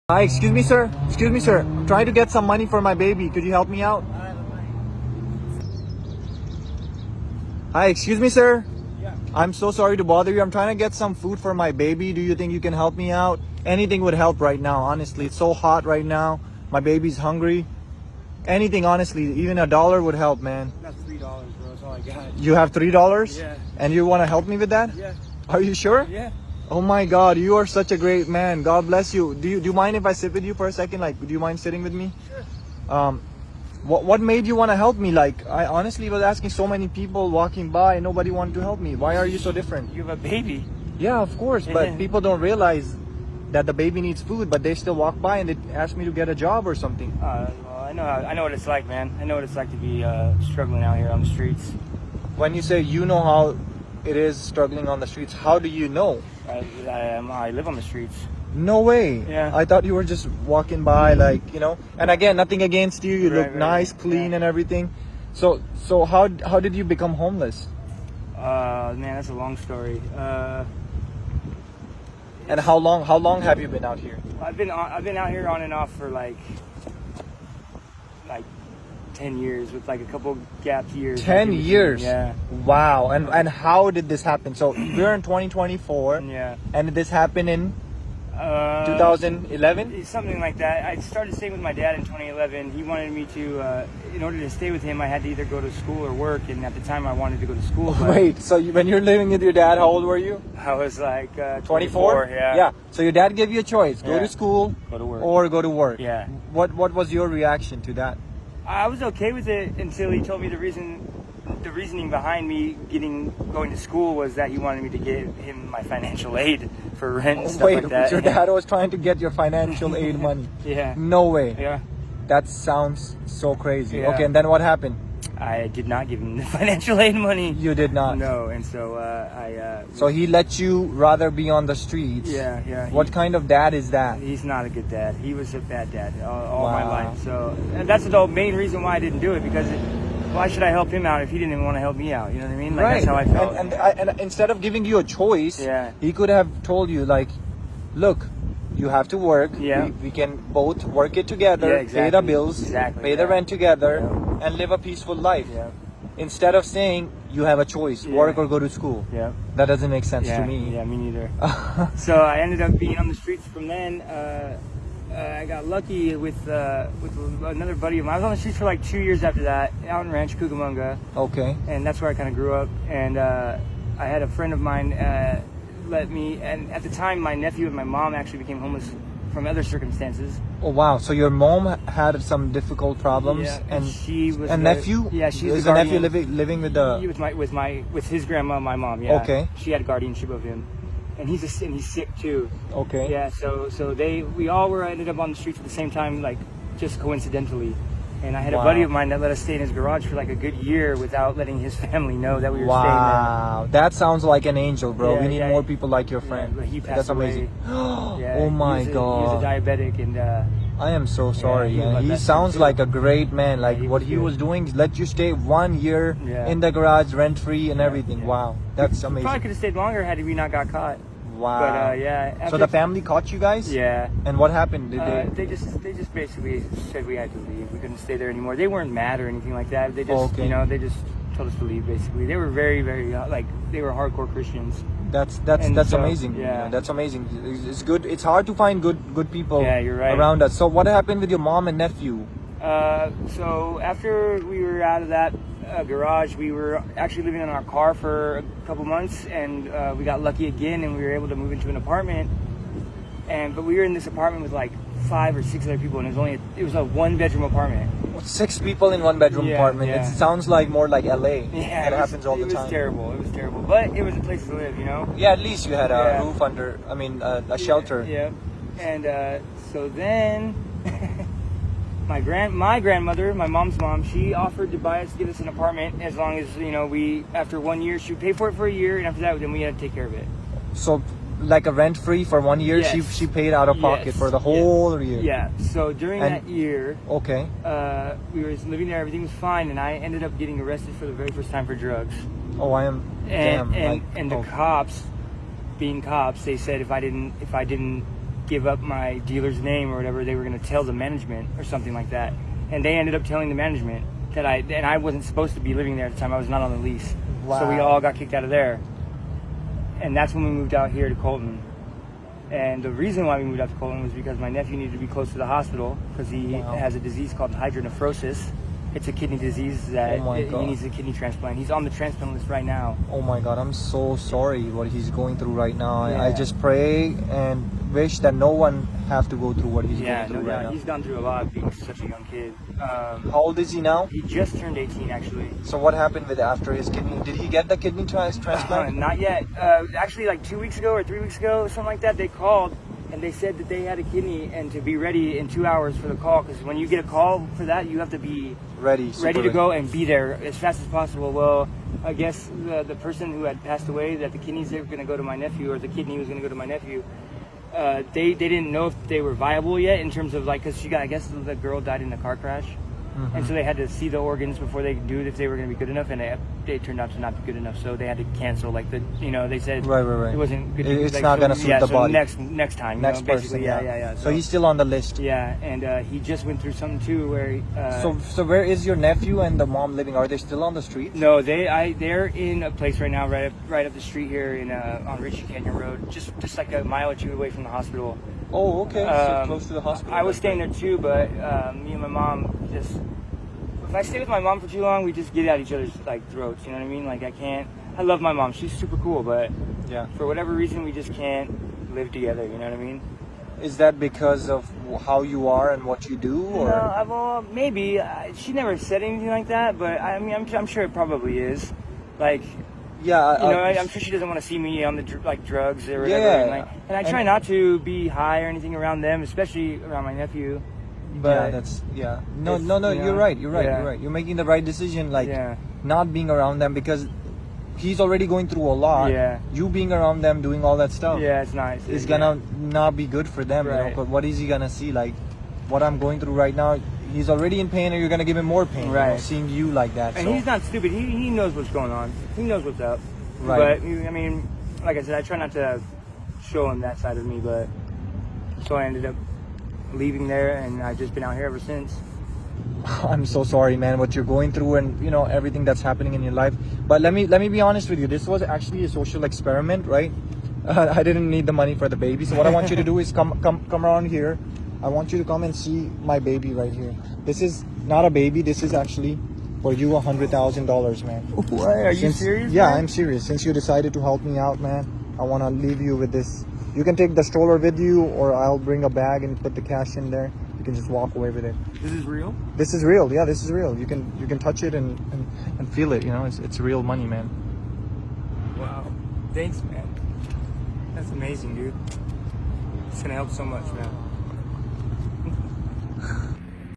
Hi, excuse me, sir. Excuse me, sir. I'm trying to get some money for my baby. Could you help me out? Hi, excuse me, sir. Yeah. I'm so sorry to bother you. I'm trying to get some food for my baby. Do you think you can help me out? Anything would help right now, honestly. It's so hot right now. My baby's hungry. Anything, honestly. Even $1 would help, man. That's $3, bro. That's all I got. You have $3? Yeah. And you want to help me with that? Yeah. Are you sure? Yeah. Oh my God, you are such a great man. God bless you. Do you mind if I sit with you for a second? Like, do you mind sitting with me? Sure. What made you want to help me? Like, I honestly was asking so many people walking by and nobody wanted to help me. Why are you so different? You have a baby. Yeah, of course, but people don't realize that the baby needs food, but they still walk by and they ask me to get a job or something. Well, I know what it's like, man. I know what it's like to be struggling out here on the streets. When you say you know how it is struggling on the streets, how do you know? I live on the streets. No way. Yeah. I thought you were just walking by, like, you know. And again, nothing against you. You look Right, nice, clean, yeah. and everything. So how did you become homeless? Man, that's a long story. And how long have you been out here? I've been out here on and off for like 10 years with like a couple gap years. 10 years. Yeah. Wow. And how did this happen? So we're in 2024. Yeah. And did this happen in 2011? Something like that. I started staying with my dad in 2011. He wanted me to, in order to stay with him, I had to either go to school or work. And at the time, I wanted to go to school. But Wait, so when you're living with your dad, how old were you? I was like 24? Yeah. Yeah. So your dad gave you a choice: go Yeah. to school, Go to work. or go to work. Yeah. What was your reaction to that? I was okay with it until he told me the reasoning behind me going to school was that he wanted me to give him my financial aid for rent and stuff Wait, like that. your dad was trying to get your financial aid money? Yeah. No way. Yeah. That sounds so crazy. Yeah. Okay, and then what happened? I did not give him the financial aid money. You did not. No, and so So he let you rather be on the streets. Yeah. What kind of dad is that? He's not a good dad. He was a bad dad all my Wow. life. So and that's the main reason why I didn't do it, because why should I help him out if he didn't even want to help me out? You know what I mean? Like, Right. That's how I felt. And instead of giving you a choice, Yeah. he could have told you, like, look, you have to work. Yeah. We can both work it together, Yeah, pay the exactly. bills, Exactly, pay the yeah. rent together, and live a peaceful life. Yeah. Instead of saying you have a choice, Yeah. work or go to school. Yeah. That doesn't make sense Yeah, to me. Yeah, me neither. So I ended up being on the streets from then. I got lucky with another buddy of mine. I was on the streets for like 2 years after that, out in Rancho Cucamonga, Okay. and that's where I kind of grew up. And I had a friend of mine let me, and at the time my nephew and my mom actually became homeless from other circumstances. Oh wow! So your mom had some difficult problems, Yeah, and she was and the- nephew. Yeah, she's is the the nephew guardian. living with the. With his grandma, my mom. Yeah. Okay. She had guardianship of him, and he's sick too. Okay. Yeah. So we all ended up on the streets at the same time, like just coincidentally. And I had a Wow. buddy of mine that let us stay in his garage for like a good year without letting his family know that we were Wow, that sounds like an angel, bro. Yeah, we need yeah. more people like your staying there. friend. Yeah, but he passed That's away. amazing. Yeah, Oh my He God. was a diabetic, and I am so sorry, he was my man. He best sounds friend, like a great man. Like he what was he good. was doing is let you stay 1 year Yeah. in the garage, rent free, and Yeah, everything. yeah. Wow, that's probably amazing. could have stayed longer had we not got caught. Wow. But yeah. So after- the family caught you guys? Yeah. And what happened? Did They just basically said we had to leave. We couldn't stay there anymore. They weren't mad or anything like that. They just Okay. they just told us to leave. Basically, they were very they were hardcore Christians. That's And so, amazing. yeah. That's amazing. It's good. It's hard to find good people Yeah, you're right. around us. So what happened with your mom and nephew? So after we were out of that garage, we were actually living in our car for a couple months, and we got lucky again, and we were able to move into an apartment. But we were in this apartment with like 5 or 6 other people, and it was a 1-bedroom apartment. 6 people in 1-bedroom Yeah, apartment. yeah. It sounds like more like LA. Yeah, It happens all the time. It was terrible. It was terrible, but it was a place to live, you know. Yeah, at least you had a Yeah. roof under. I mean, a shelter. Yeah. And so then my grandmother, my mom's mom, she offered to give us an apartment as long as, after 1 year, she would pay for it for a year, and after that, then we had to take care of it. So, like a rent free for 1 year, Yes. she paid out of pocket Yes. for the whole year. Yeah. So during And- that year, Okay. we were living there, everything was fine, and I ended up getting arrested for the very first time for drugs. Oh, I am. Damn. And the oh. cops, being cops, they said if I didn't give up my dealer's name or whatever, they were going to tell the management or something like that. And they ended up telling the management that I wasn't supposed to be living there at the time. I was not on the lease. Wow. So we all got kicked out of there. And that's when we moved out here to Colton. And the reason why we moved out to Colton was because my nephew needed to be close to the hospital because he has a disease called hydronephrosis. It's a kidney disease that he needs a kidney transplant. He's on the transplant list right now. Oh my God, I'm so sorry what he's going through right now. Yeah. I just pray and wish that no one have to go through what he's going through right now. He's gone through a lot being such a young kid. How old is he now? He just turned 18 actually. So what happened with after his kidney? Did he get the kidney transplant? Not yet. Actually, like 2 weeks ago or 3 weeks ago, something like that, they called and they said that they had a kidney and to be ready in 2 hours for the call. Because when you get a call for that, you have to be ready to go and be there as fast as possible. Well, I guess the person who had passed away, that the kidneys were going to go to my nephew, or the kidney was going to go to my nephew. They didn't know if they were viable yet in terms of like, because I guess the girl died in a car crash. And so they had to see the organs before they could do it if they were going to be good enough, and they turned out to not be good enough. So they had to cancel. Like they said, right. it wasn't good. It's like, not going to suit the body. Next time, next person. Yeah. So he's still on the list. Yeah, and he just went through something too where. So where is your nephew and the mom living? Are they still on the street? No, they're in a place right now, right up the street here in on Ritchie Canyon Road, just like a mile or two away from the hospital. Oh, okay. So close to the hospital. I was staying there too, but me and my mom just. If I stay with my mom for too long, we just get at each other's like throats. You know what I mean? Like I can't. I love my mom. She's super cool, but for whatever reason, we just can't live together. You know what I mean? Is that because of how you are and what you do, or? No, well, maybe. She never said anything like that, but I mean, I'm sure it probably is. Like, I'm sure she doesn't want to see me on the drugs or whatever. And I try not to be high or anything around them, especially around my nephew. But No, you're right. You're making the right decision, not being around them, because he's already going through a lot. You being around them, doing all that stuff. It's nice. It's gonna not be good for them, right. you know. But what is he gonna see? Like what I'm going through right now, he's already in pain, and you're gonna give him more pain. Right. You know, seeing you like that. And he's not stupid. He knows what's going on. He knows what's up. Right. But I mean, like I said, I try not to show him that side of me. But so I ended up leaving there, and I've just been out here ever since. I'm so sorry, man, what you're going through, and everything that's happening in your life. But let me be honest with you. This was actually a social experiment, right? I didn't need the money for the baby. So what I want you to do is come around here. I want you to come and see my baby right here. This is not a baby. This is actually for you $100,000, man. What? Are you serious? Yeah, man? I'm serious. Since you decided to help me out, man, I want to leave you with this. You can take the stroller with you, or I'll bring a bag and put the cash in there. You can just walk away with it. This is real? This is real. Yeah, this is real. You can touch it and feel it. It's real money, man. Wow. Thanks, man. That's amazing, dude. It's gonna help so much, man.